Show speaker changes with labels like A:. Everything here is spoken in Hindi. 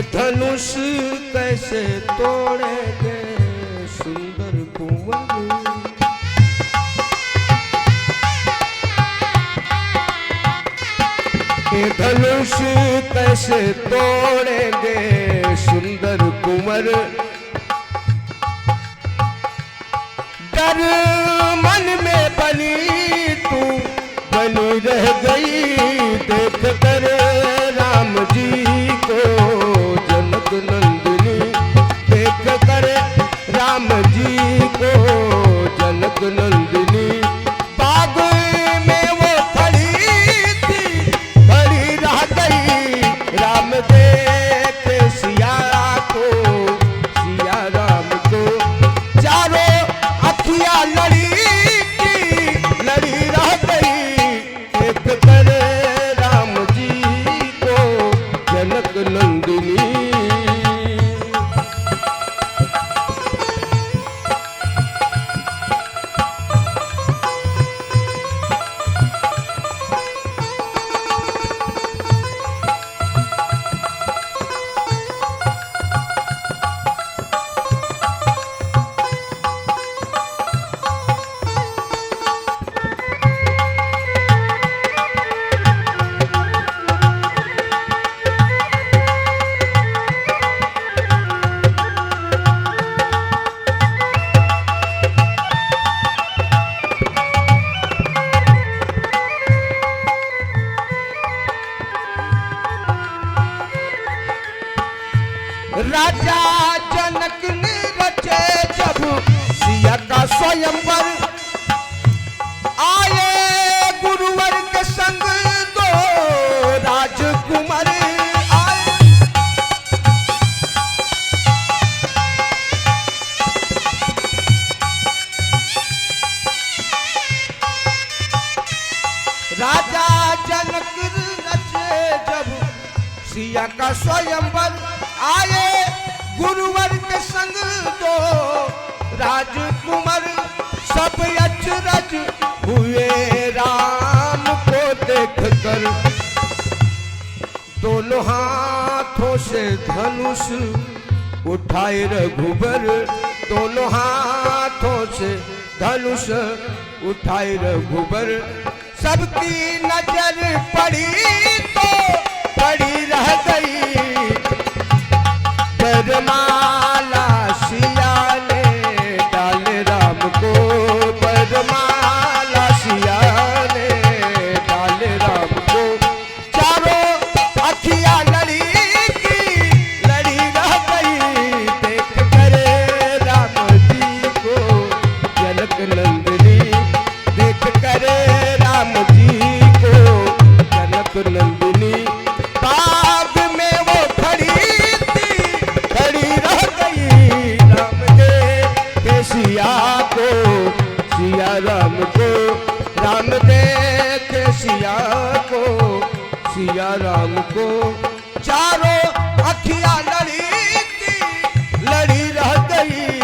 A: धनुष कैसे तोड़ेंगे सुंदर कुंवर। धनुष कैसे तोड़ेंगे सुंदर कुंवर। डर मन में बनी तू बनी रह गई देख कर राम जी को जनक नंदिनी। देख कर राम जी को जनक नंदिनी। बाग में वो खड़ी थी खड़ी रह गई राम देख सिया को सिया राम को। चारों अखियां लड़ी की लड़ी रह गई देख कर राम जी को जनक नंदिनी। राजा जनक ने रचे जब सिया का स्वयंवर। आए गुरुवर के संग दो राजकुमार आए। राजा जनक रचे जब सिया का स्वयंवर। आए गुरुवर के संग दो राजकुमार। सब अचरज हुए राम को देखकर। दोनों हाथों से धनुष उठाए रघुबर। दोनों हाथों से धनुष उठाए रघुबर। सबकी नजर पड़ी तो पड़ी रह गई बरमाला सिया ने डाल राम को। बरमाला सिया ने डाल राम को। चारों अखियां लड़ी की लड़ी रह गई देख कर राम जी को जनक नंदिनी। देख कर राम जी को जनक नंदिनी। बाग में वो खड़ी सिया को सिया राम को। राम देख सिया को सिया राम को। चारों अखियां लड़ी की लड़ी रह गई